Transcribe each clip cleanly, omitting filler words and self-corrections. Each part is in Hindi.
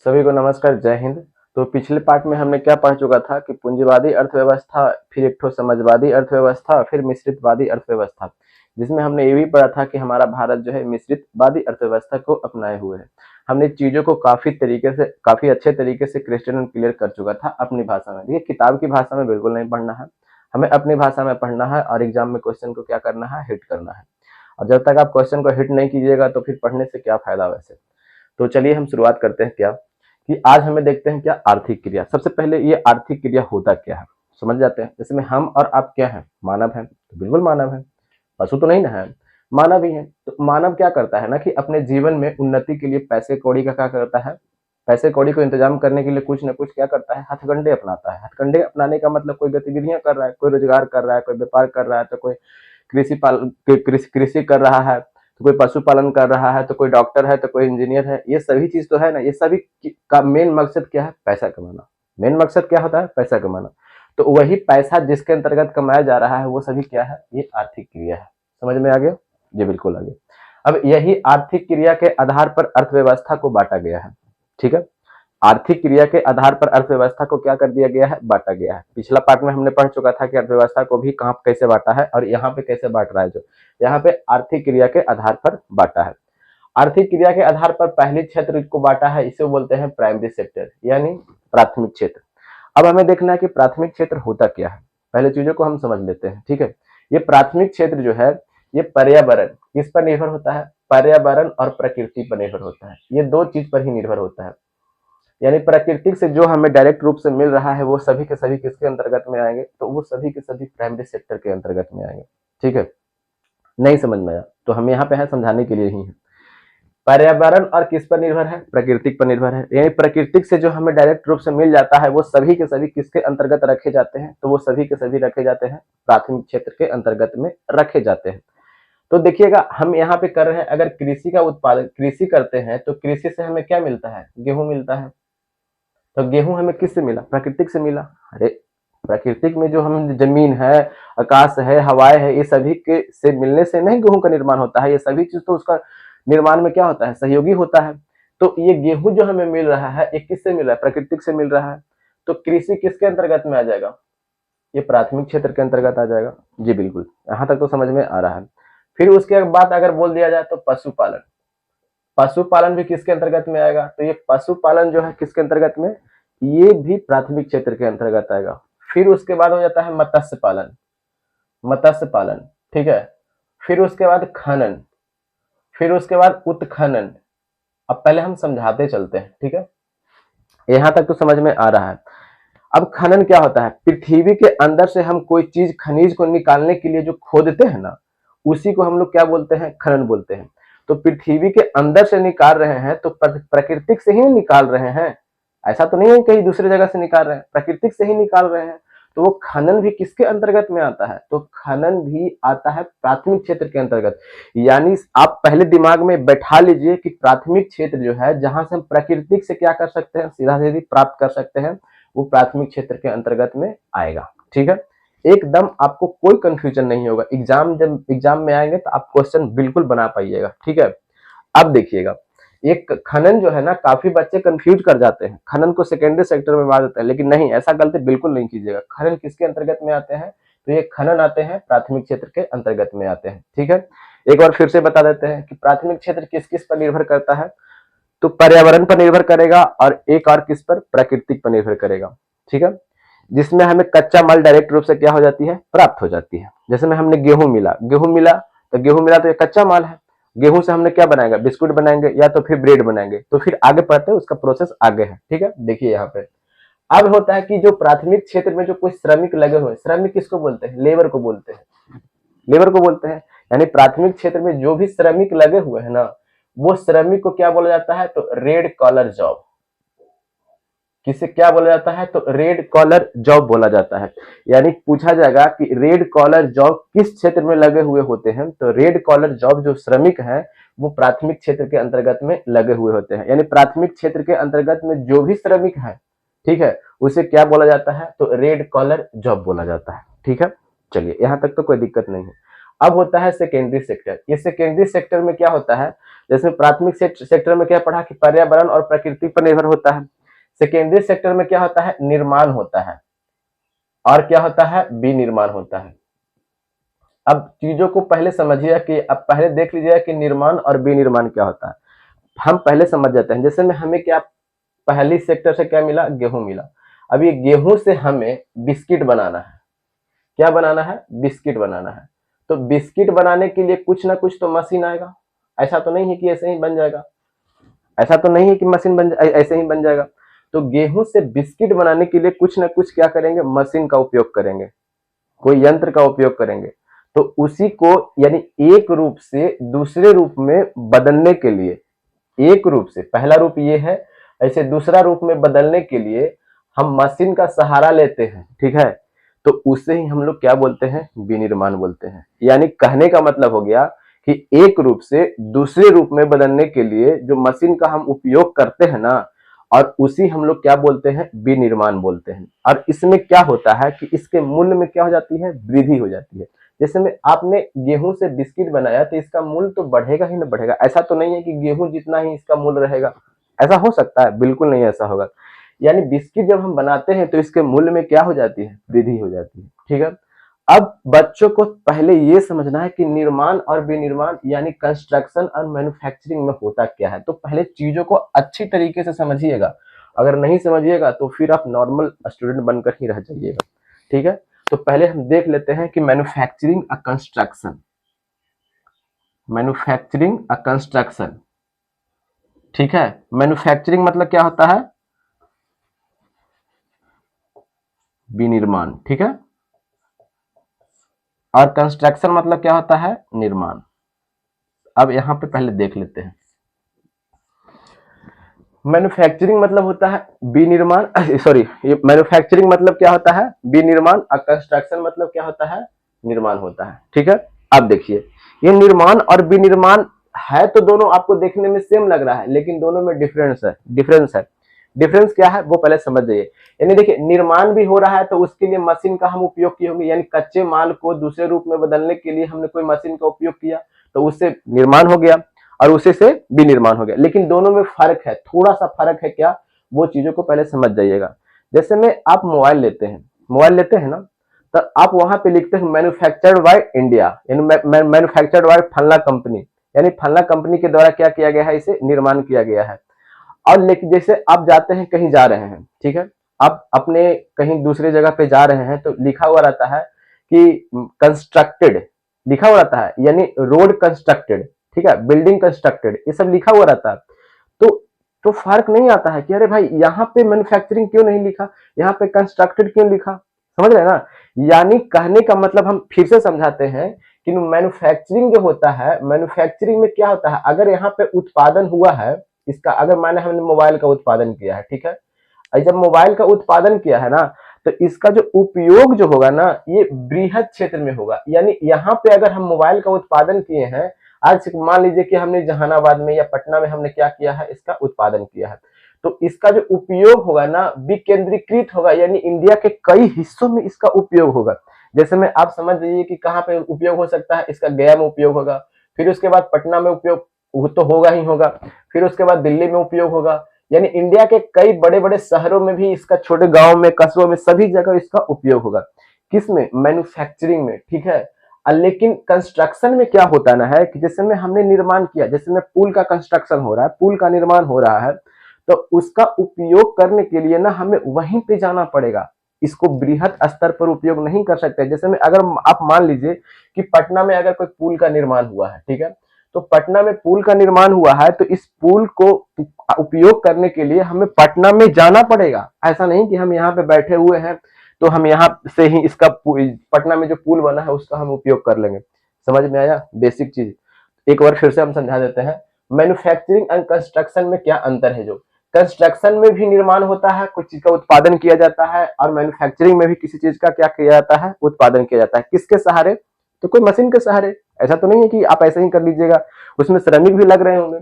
सभी को नमस्कार, जय हिंद। तो पिछले पार्ट में हमने क्या पढ़ चुका था कि पूंजीवादी अर्थव्यवस्था, फिर एक ठो समाजवादी अर्थव्यवस्था, फिर मिश्रितवादी अर्थव्यवस्था, जिसमें हमने ये भी पढ़ा था कि हमारा भारत जो है मिश्रितवादी अर्थव्यवस्था को अपनाए हुए है। हमने चीजों को काफी अच्छे तरीके से क्रिस्टल एंड क्लियर कर चुका था अपनी भाषा में। देखिए, किताब की भाषा में बिल्कुल नहीं पढ़ना है, हमें अपनी भाषा में पढ़ना है और एग्जाम में क्वेश्चन को क्या करना है, हिट करना है। और जब तक आप क्वेश्चन को हिट नहीं कीजिएगा तो फिर पढ़ने से क्या फायदा वैसे। तो चलिए हम शुरुआत करते हैं क्या कि आज हमें देखते हैं क्या आर्थिक क्रिया। सबसे पहले ये आर्थिक क्रिया होता क्या है समझ जाते हैं। जैसे में हम और आप क्या हैं, मानव हैं, तो बिल्कुल मानव है, पशु तो नहीं ना है, मानव ही है। तो मानव क्या करता है ना कि अपने जीवन में उन्नति के लिए पैसे कौड़ी का क्या करता है, पैसे कौड़ी को इंतजाम करने के लिए कुछ ना कुछ क्या करता है, हथकंडे अपनाता है। हथकंडे अपनाने का मतलब कोई गतिविधियां कर रहा है, कोई रोजगार कर रहा है, कोई व्यापार कर रहा है, तो कोई कृषि कर रहा है, तो कोई पशुपालन कर रहा है, तो कोई डॉक्टर है, तो कोई इंजीनियर है। ये सभी चीज तो है ना, ये सभी का मेन मकसद क्या है, पैसा कमाना। मेन मकसद क्या होता है, पैसा कमाना। तो वही पैसा जिसके अंतर्गत कमाया जा रहा है वो सभी क्या है, ये आर्थिक क्रिया है। समझ में आ गया? जी बिल्कुल आ गया। अब यही आर्थिक क्रिया के आधार पर अर्थव्यवस्था को बांटा गया है। ठीक है, आर्थिक क्रिया के आधार पर अर्थव्यवस्था को क्या कर दिया गया है, बांटा गया है। पिछला पार्ट में हमने पढ़ चुका था कि अर्थव्यवस्था को भी कहां कैसे बांटा है और यहाँ पे कैसे बांट रहा है। जो यहाँ पे आर्थिक क्रिया के आधार पर बांटा है। आर्थिक क्रिया के आधार पर पहले क्षेत्र को बांटा है, इसे बोलते हैं प्राइमरी सेक्टर यानी प्राथमिक क्षेत्र। अब हमें देखना है कि प्राथमिक क्षेत्र होता क्या है। पहले चीजों को हम समझ लेते हैं। ठीक है, ये प्राथमिक क्षेत्र जो है ये पर्यावरण किस पर निर्भर होता है, पर्यावरण और प्रकृति पर निर्भर होता है। ये दो चीज पर ही निर्भर होता है। यानी प्रकृति से जो हमें डायरेक्ट रूप से मिल रहा है वो सभी के सभी किसके अंतर्गत में आएंगे, तो वो सभी के सभी प्राइमरी सेक्टर के अंतर्गत में आएंगे। ठीक है, नहीं समझ में आया तो हम यहाँ पे है समझाने के लिए ही है। पर्यावरण और किस पर निर्भर है, प्रकृति पर निर्भर है। यानी प्रकृति से जो हमें डायरेक्ट रूप से मिल जाता है वो सभी के सभी किसके अंतर्गत रखे जाते हैं, तो वो सभी के सभी रखे जाते हैं प्राथमिक क्षेत्र के अंतर्गत में रखे जाते हैं। तो देखिएगा, हम यहाँ पे कर रहे हैं, अगर कृषि का उत्पादन कृषि करते हैं तो कृषि से हमें क्या मिलता है, गेहूं मिलता है। तो गेहूं हमें किससे मिला, प्राकृतिक से मिला। अरे प्राकृतिक में जो हम जमीन है, आकाश है, हवाएं है, ये सभी के से मिलने से नहीं गेहूं का निर्माण होता है। ये सभी चीज तो उसका निर्माण में क्या होता है, सहयोगी होता है। तो ये गेहूं जो हमें मिल रहा है ये किससे मिल रहा है, प्राकृतिक से मिल रहा है। तो कृषि किसके अंतर्गत में आ जाएगा, ये प्राथमिक क्षेत्र के अंतर्गत आ जाएगा। जी बिल्कुल, यहाँ तक तो समझ में आ रहा है। फिर उसके बाद अगर बोल दिया जाए तो पशुपालन, पशुपालन भी किसके अंतर्गत में आएगा, तो ये पशुपालन जो है किसके अंतर्गत में, ये भी प्राथमिक क्षेत्र के अंतर्गत आएगा। फिर उसके बाद हो जाता है मत्स्य पालन, मत्स्य पालन। ठीक है, फिर उसके बाद खनन, फिर उसके बाद उत्खनन। अब पहले हम समझाते चलते हैं। ठीक है, यहां तक तो समझ में आ रहा है। अब खनन क्या होता है, पृथ्वी के अंदर से हम कोई चीज खनिज को निकालने के लिए जो खोदते हैं ना, उसी को हम लोग क्या बोलते हैं, खनन बोलते हैं। तो पृथ्वी के अंदर से निकाल रहे हैं तो प्राकृतिक से ही निकाल रहे हैं, ऐसा तो नहीं है कहीं दूसरी जगह से निकाल रहे हैं, प्राकृतिक से ही निकाल रहे हैं। तो वो खनन भी किसके अंतर्गत में आता है, तो खनन भी आता है प्राथमिक क्षेत्र के अंतर्गत। यानी आप पहले दिमाग में बैठा लीजिए कि प्राथमिक क्षेत्र जो है जहां से हम प्राकृतिक से क्या कर सकते हैं, सीधा सीधी प्राप्त कर सकते हैं, वो प्राथमिक क्षेत्र के अंतर्गत में आएगा। ठीक है, एकदम आपको कोई कंफ्यूजन नहीं होगा। जब एग्जाम में आएंगे तो आप क्वेश्चन बिल्कुल बना पाइएगा। ठीक है, अब देखिएगा, एक खनन जो है ना, काफी बच्चे कंफ्यूज कर जाते हैं, खनन को सेकेंडरी सेक्टर में मार देते हैं, लेकिन नहीं, ऐसा गलती बिल्कुल नहीं कीजिएगा। खनन किसके अंतर्गत में आते हैं, तो ये खनन आते हैं प्राथमिक क्षेत्र के अंतर्गत में आते हैं। ठीक है, एक बार फिर से बता देते हैं कि प्राथमिक क्षेत्र किस किस पर निर्भर करता है, तो पर्यावरण पर निर्भर करेगा और एक और किस पर, प्राकृतिक पर निर्भर करेगा। ठीक है, जिसमें हमें कच्चा माल डायरेक्ट रूप से क्या हो जाती है, प्राप्त हो जाती है। जैसे में हमने गेहूं मिला, गेहूं मिला तो ये कच्चा माल है। गेहूं से हमने क्या बनाएगा, बिस्कुट बनाएंगे या तो फिर ब्रेड बनाएंगे। तो फिर आगे पढ़ते हैं, उसका प्रोसेस आगे है। ठीक है, देखिए यहाँ पे अब होता है कि जो प्राथमिक क्षेत्र में जो कोई श्रमिक लगे हुए, श्रमिक किसको बोलते हैं, लेबर को बोलते हैं, लेबर को बोलते हैं। यानी प्राथमिक क्षेत्र में जो भी श्रमिक लगे हुए हैं ना, वो श्रमिक को क्या बोला जाता है, तो रेड कॉलर जॉब। किसे क्या बोला जाता है, तो रेड कॉलर जॉब बोला जाता है। यानी पूछा जाएगा कि रेड कॉलर जॉब किस क्षेत्र में लगे हुए होते हैं, तो रेड कॉलर जॉब जो श्रमिक है वो प्राथमिक क्षेत्र के अंतर्गत में लगे हुए होते हैं। यानी प्राथमिक क्षेत्र के अंतर्गत में जो भी श्रमिक है, ठीक है, उसे क्या बोला जाता है, तो रेड कॉलर जॉब बोला जाता है। ठीक है, चलिए यहाँ तक तो कोई दिक्कत नहीं है। अब होता है सेकेंडरी सेक्टर। ये सेकेंडरी सेक्टर में क्या होता है, जैसे प्राथमिक सेक्टर में क्या पढ़ा कि पर्यावरण और प्रकृति पर निर्भर होता है, सेकेंडरी सेक्टर में क्या होता है, निर्माण होता है, और क्या होता है, विनिर्माण होता है। अब चीजों को पहले समझिए कि अब पहले देख लीजिएगा कि निर्माण और विनिर्माण क्या होता है। हम पहले समझ जाते हैं, जैसे में हमें क्या पहली सेक्टर से क्या मिला, गेहूं मिला। अब ये गेहूं से हमें बिस्किट बनाना है, क्या बनाना है, बिस्किट बनाना है। तो बिस्किट बनाने के लिए कुछ ना कुछ तो मशीन आएगा, ऐसा तो नहीं है कि ऐसे ही बन जाएगा, ऐसा तो नहीं है कि मशीन ऐसे ही बन जाएगा। तो गेहूं से बिस्किट बनाने के लिए कुछ ना कुछ क्या करेंगे, मशीन का उपयोग करेंगे, कोई यंत्र का उपयोग करेंगे। तो उसी को यानी एक रूप से दूसरे रूप में बदलने के लिए, एक रूप से पहला रूप ये है, ऐसे दूसरा रूप में बदलने के लिए हम मशीन का सहारा लेते हैं, ठीक है। तो उसे ही हम लोग क्या बोलते हैं, विनिर्माण बोलते हैं। यानी कहने का मतलब हो गया कि एक रूप से दूसरे रूप में बदलने के लिए जो मशीन का हम उपयोग करते हैं ना, और उसी हम लोग क्या बोलते हैं, विनिर्माण बोलते हैं। और इसमें क्या होता है कि इसके मूल्य में क्या हो जाती है, वृद्धि हो जाती है। जैसे में आपने गेहूं से बिस्किट बनाया तो इसका मूल्य तो बढ़ेगा ही ना बढ़ेगा, ऐसा तो नहीं है कि गेहूं जितना ही इसका मूल्य रहेगा, ऐसा हो सकता है, बिल्कुल नहीं ऐसा होगा। यानी बिस्किट जब हम बनाते हैं तो इसके मूल्य में क्या हो जाती है, वृद्धि हो जाती है, ठीक है। अब बच्चों को पहले ये समझना है कि निर्माण और विनिर्माण यानी कंस्ट्रक्शन और मैन्युफैक्चरिंग में होता क्या है। तो पहले चीजों को अच्छी तरीके से समझिएगा, अगर नहीं समझिएगा तो फिर आप नॉर्मल स्टूडेंट बनकर ही रह जाइएगा, ठीक है। तो पहले हम देख लेते हैं कि मैन्युफैक्चरिंग और कंस्ट्रक्शन, मैन्युफैक्चरिंग और कंस्ट्रक्शन, ठीक है। मैन्युफैक्चरिंग मतलब क्या होता है, विनिर्माण, ठीक है। और कंस्ट्रक्शन मतलब क्या होता है, निर्माण। अब यहां पे पहले देख लेते हैं, मैन्युफैक्चरिंग मतलब होता है विनिर्माण, सॉरी, ये मैन्युफैक्चरिंग मतलब क्या होता है, विनिर्माण, और कंस्ट्रक्शन मतलब क्या होता है, निर्माण होता है, ठीक है। अब देखिए, ये निर्माण और विनिर्माण है तो दोनों आपको देखने में सेम लग रहा है, लेकिन दोनों में डिफरेंस है, डिफरेंस है। डिफरेंस क्या है वो पहले समझ जाइए। यानी देखिए, निर्माण भी हो रहा है तो उसके लिए मशीन का हम उपयोग किए होंगे, यानी कच्चे माल को दूसरे रूप में बदलने के लिए हमने कोई मशीन का उपयोग किया, तो उससे निर्माण हो गया और उसी से विनिर्माण हो गया। लेकिन दोनों में फर्क है, थोड़ा सा फर्क है, क्या, वो चीजों को पहले समझ जाइएगा। जैसे में आप मोबाइल लेते हैं, मोबाइल लेते हैं ना, तो आप वहां पे लिखते हैं मैन्युफैक्चर्ड बाय इंडिया, यानी मैन्युफैक्चर्ड बाय फलना कंपनी, यानी फलना कंपनी के द्वारा क्या किया गया है, इसे निर्माण किया गया है। और लेकिन जैसे आप जाते हैं, कहीं जा रहे हैं, ठीक है, आप अपने कहीं दूसरे जगह पे जा रहे हैं तो लिखा हुआ रहता है कि कंस्ट्रक्टेड, लिखा हुआ रहता है, यानी रोड कंस्ट्रक्टेड, ठीक है, बिल्डिंग कंस्ट्रक्टेड, ये सब लिखा हुआ रहता है। तो तो फर्क नहीं आता है कि अरे भाई यहाँ पे मैन्युफैक्चरिंग क्यों नहीं लिखा, यहाँ पे कंस्ट्रक्टेड क्यों लिखा, समझ रहे हैं ना। यानी कहने का मतलब हम फिर से समझाते हैं कि मैन्युफैक्चरिंग जो होता है, मैन्युफैक्चरिंग में क्या होता है, अगर यहाँ पे उत्पादन हुआ है इसका, अगर माने हमने मोबाइल का उत्पादन किया है, ठीक है, और जब मोबाइल का उत्पादन किया है ना, तो इसका जो उपयोग जो होगा ना, ये बृहद क्षेत्र में होगा। यानी यहाँ पे अगर हम मोबाइल का उत्पादन किए हैं, आज मान लीजिए कि हमने जहानाबाद में या पटना में हमने क्या किया है, इसका उत्पादन किया है, तो इसका जो उपयोग होगा ना, विकेंद्रीकृत होगा, यानी इंडिया के कई हिस्सों में इसका उपयोग होगा। जैसे में आप समझ लीजिए कि कहाँ पे उपयोग हो सकता है, इसका गया में उपयोग होगा, फिर उसके बाद पटना में उपयोग वो तो होगा ही होगा, फिर उसके बाद दिल्ली में उपयोग होगा, यानी इंडिया के कई बड़े बड़े शहरों में भी इसका, छोटे गांव में, कस्बों में, सभी जगह इसका उपयोग होगा। किसमें, मैन्युफैक्चरिंग में, ठीक है। लेकिन कंस्ट्रक्शन में क्या होता ना है कि जैसे में हमने निर्माण किया, जैसे में पुल का कंस्ट्रक्शन हो रहा है, पुल का निर्माण हो रहा है, तो उसका उपयोग करने के लिए ना हमें वहीं पे जाना पड़ेगा, इसको बृहद स्तर पर उपयोग नहीं कर सकते। जैसे में अगर आप मान लीजिए कि पटना में अगर कोई पुल का निर्माण हुआ है, ठीक है, तो पटना में पुल का निर्माण हुआ है, तो इस पुल को उपयोग करने के लिए हमें पटना में जाना पड़ेगा। ऐसा नहीं कि हम यहाँ पे बैठे हुए हैं तो हम यहाँ से ही इसका पटना में जो पुल बना है उसका हम उपयोग कर लेंगे। समझ में आया बेसिक चीज, एक बार फिर से हम समझा देते हैं। मैन्युफैक्चरिंग एंड कंस्ट्रक्शन में क्या अंतर है, जो कंस्ट्रक्शन में भी निर्माण होता है, कुछ चीज का उत्पादन किया जाता है, और मैन्युफैक्चरिंग में भी किसी चीज का क्या किया जाता है, उत्पादन किया जाता है। किसके सहारे, तो कोई मशीन के सहारे। ऐसा तो नहीं है कि आप ऐसे ही कर लीजिएगा, उसमें श्रमिक भी लग रहे होंगे।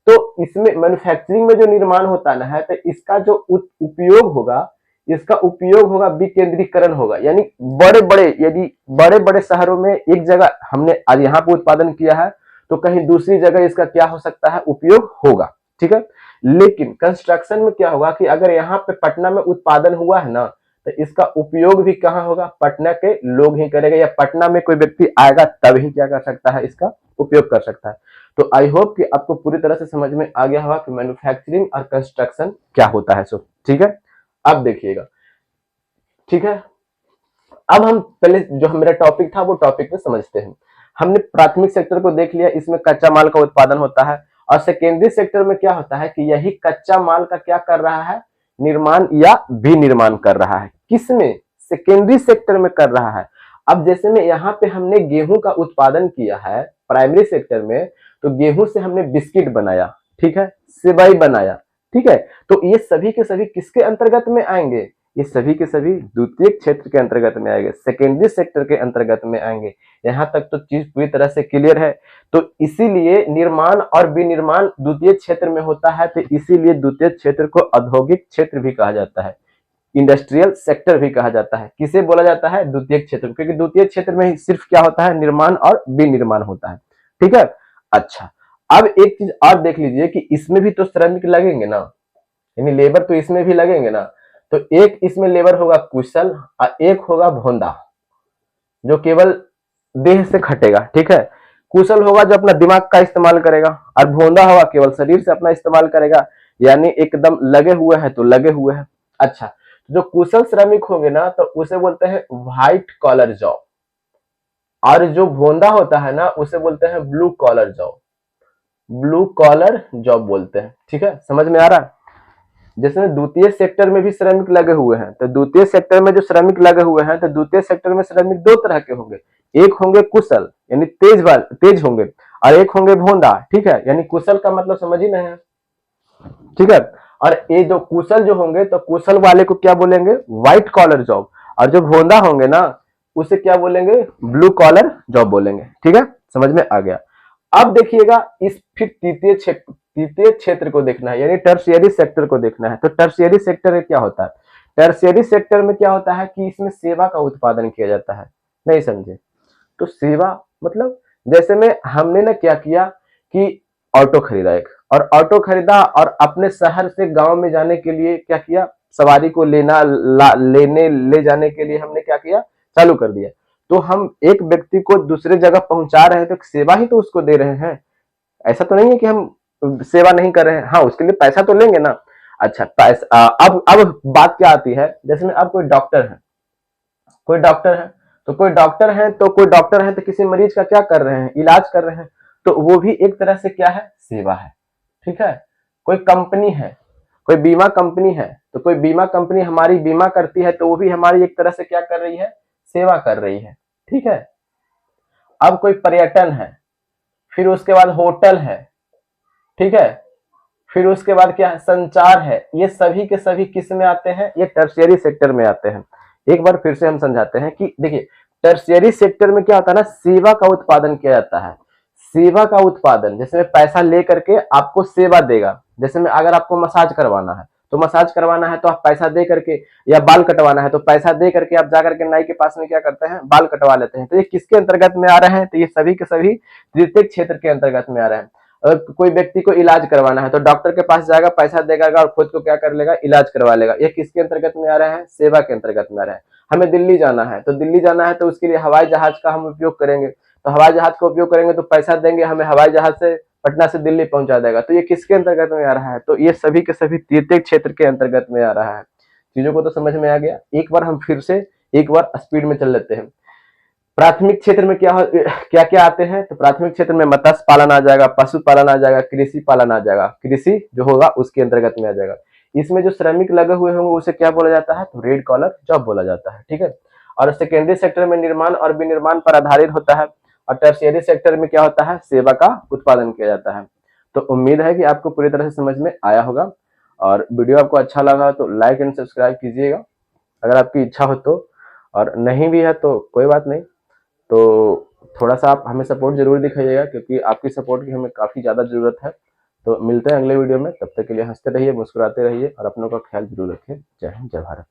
तो इसमें मैन्युफैक्चरिंग में जो निर्माण होता है ना, तो इसका जो उपयोग होगा, इसका उपयोग होगा विकेंद्रीकरण होगा, यानी बड़े बड़े, यदि बड़े बड़े शहरों में एक जगह हमने आज यहाँ पे उत्पादन किया है तो कहीं दूसरी जगह इसका क्या हो सकता है, उपयोग होगा, ठीक है। लेकिन कंस्ट्रक्शन में क्या होगा कि अगर यहाँ पे पटना में उत्पादन हुआ है ना, तो इसका उपयोग भी कहाँ होगा, पटना के लोग ही करेगा, या पटना में कोई व्यक्ति आएगा तब ही क्या कर सकता है, इसका उपयोग कर सकता है। तो आई होप कि आपको पूरी तरह से समझ में आ गया होगा कि मैन्युफैक्चरिंग और कंस्ट्रक्शन क्या होता है। सो ठीक है, अब देखिएगा, ठीक है। अब हम पहले जो मेरा टॉपिक था वो टॉपिक में समझते हैं। हमने प्राथमिक सेक्टर को देख लिया, इसमें कच्चा माल का उत्पादन होता है, और सेकेंडरी सेक्टर में क्या होता है कि यही कच्चा माल का क्या कर रहा है, निर्माण या विनिर्माण कर रहा है। किसमें, सेकेंडरी सेक्टर में कर रहा है। अब जैसे में यहाँ पे हमने गेहूं का उत्पादन किया है प्राइमरी सेक्टर में, तो गेहूं से हमने बिस्किट बनाया, ठीक है, सेवई बनाया, ठीक है। तो ये सभी के सभी किसके अंतर्गत में आएंगे, ये सभी के सभी द्वितीय क्षेत्र के अंतर्गत में आएंगे, सेकेंडरी सेक्टर के अंतर्गत में आएंगे। यहां तक तो चीज पूरी तरह से क्लियर है। तो इसीलिए निर्माण और विनिर्माण द्वितीय क्षेत्र में होता है, तो इसीलिए द्वितीय क्षेत्र को औद्योगिक क्षेत्र भी कहा जाता है, इंडस्ट्रियल सेक्टर भी कहा जाता है। किसे बोला जाता है, द्वितीय क्षेत्र, क्योंकि द्वितीय क्षेत्र में सिर्फ क्या होता है, निर्माण और विनिर्माण होता है, ठीक है। अच्छा, अब एक चीज और देख लीजिए कि इसमें भी तो श्रमिक लगेंगे ना, यानी लेबर तो इसमें भी लगेंगे ना। तो एक इसमें लेबर होगा कुशल और एक होगा भोंदा, जो केवल देह से खटेगा, ठीक है। कुशल होगा जो अपना दिमाग का इस्तेमाल करेगा, और भोंदा होगा केवल शरीर से अपना इस्तेमाल करेगा, यानी एकदम लगे हुए हैं तो लगे हुए हैं। अच्छा, जो कुशल श्रमिक होंगे ना, तो उसे बोलते हैं व्हाइट कॉलर जॉब, और जो भोंदा होता है ना उसे बोलते हैं blue collar job, blue collar job बोलते हैं, ठीक है। समझ में आ रहा है। जैसे द्वितीय सेक्टर में भी श्रमिक लगे हुए हैं, तो द्वितीय सेक्टर में जो श्रमिक लगे हुए हैं, तो द्वितीय सेक्टर में श्रमिक दो तरह के होंगे, एक होंगे कुशल यानी तेज होंगे, और एक होंगे भोंदा, ठीक है। यानी कुशल का मतलब समझ ही नहीं है, ठीक है। और ये जो कुशल जो होंगे, तो कुशल वाले को क्या बोलेंगे, व्हाइट कॉलर जॉब, और जो भोंदा होंगे ना उसे क्या बोलेंगे, ब्लू कॉलर जॉब बोलेंगे, ठीक है। समझ में आ गया। अब देखिएगा इस फिर तृतीय क्षेत्र को देखना है, यानी टर्शियरी सेक्टर को देखना है। तो टर्शियरी सेक्टर में क्या होता है, टर्शियरी सेक्टर में क्या होता है कि इसमें सेवा का उत्पादन किया जाता है। नहीं समझे, तो सेवा मतलब जैसे में हमने ना क्या किया कि ऑटो खरीदा एक, और ऑटो खरीदा और अपने शहर से गांव में जाने के लिए क्या किया, सवारी को लेने ले जाने के लिए हमने क्या किया, चालू कर दिया। तो हम एक व्यक्ति को दूसरे जगह पहुंचा रहे हैं, तो सेवा ही तो उसको दे रहे हैं। ऐसा तो नहीं है कि हम सेवा नहीं कर रहे हैं, हाँ उसके लिए पैसा तो लेंगे ना। अच्छा, पैसा अब बात क्या आती है, जैसे में अब कोई डॉक्टर है, कोई डॉक्टर है तो कोई डॉक्टर है तो कोई डॉक्टर है तो किसी मरीज का क्या कर रहे हैं, इलाज कर रहे हैं, तो वो भी एक तरह से क्या है, सेवा है, ठीक है। कोई कंपनी है, कोई बीमा कंपनी है, तो कोई बीमा कंपनी हमारी बीमा करती है, तो वो भी हमारी एक तरह से क्या कर रही है, सेवा कर रही है, ठीक है। अब कोई पर्यटन है, फिर उसके बाद होटल है, ठीक है, फिर उसके बाद क्या है, संचार है, ये सभी के सभी किस में आते हैं, ये टर्शियरी सेक्टर में आते हैं। एक बार फिर से हम समझाते हैं कि देखिए टर्शियरी सेक्टर में क्या होता है ना, सेवा का उत्पादन किया जाता है। सेवा का उत्पादन, जैसे में पैसा ले करके आपको सेवा देगा, जैसे में अगर आपको मसाज करवाना है तो मसाज करवाना है तो आप पैसा दे करके, या बाल कटवाना है तो पैसा दे करके आप जाकर के नाई के पास में क्या करते हैं, बाल कटवा लेते हैं। तो ये किसके अंतर्गत में आ रहे हैं, तो ये सभी के सभी तृतीय क्षेत्र के अंतर्गत में आ रहे हैं। अगर कोई व्यक्ति को इलाज करवाना है तो डॉक्टर के पास जाएगा, पैसा देगा और खुद को क्या कर लेगा, इलाज करवा लेगा। ये किसके अंतर्गत में आ रहा है, सेवा के अंतर्गत में आ रहा है। हमें दिल्ली जाना है, तो दिल्ली जाना है तो उसके लिए हवाई जहाज का हम उपयोग करेंगे, तो हवाई जहाज का उपयोग करेंगे तो पैसा देंगे, हमें हवाई जहाज से पटना से दिल्ली पहुंचा देगा। तो ये किसके अंतर्गत में आ रहा है, तो ये सभी के सभी तृतीय क्षेत्र के अंतर्गत में आ रहा है। चीजों को तो समझ में आ गया। एक बार हम फिर से एक बार स्पीड में चल लेते हैं। प्राथमिक क्षेत्र में क्या क्या आते हैं, तो प्राथमिक क्षेत्र में मत्स्य पालन आ जाएगा, पशुपालन आ जाएगा, कृषि पालन आ जाएगा, कृषि जो होगा उसके अंतर्गत में आ जाएगा। इसमें जो श्रमिक लगे हुए होंगे उसे क्या बोला जाता है, तो रेड कॉलर जॉब बोला जाता है, ठीक है। और सेकेंडरी सेक्टर में निर्माण और विनिर्माण पर आधारित होता है, और टर्शियरी सेक्टर में क्या होता है, सेवा का उत्पादन किया जाता है। तो उम्मीद है कि आपको पूरी तरह से समझ में आया होगा, और वीडियो आपको अच्छा लगा तो लाइक एंड सब्सक्राइब कीजिएगा अगर आपकी इच्छा हो तो, और नहीं भी है तो कोई बात नहीं। तो थोड़ा सा आप हमें सपोर्ट जरूर दिखाइएगा, क्योंकि आपकी सपोर्ट की हमें काफ़ी ज़्यादा ज़रूरत है। तो मिलते हैं अगले वीडियो में, तब तक के लिए हंसते रहिए, मुस्कुराते रहिए और अपनों का ख्याल जरूर रखें। जय हिंद, जय भारत।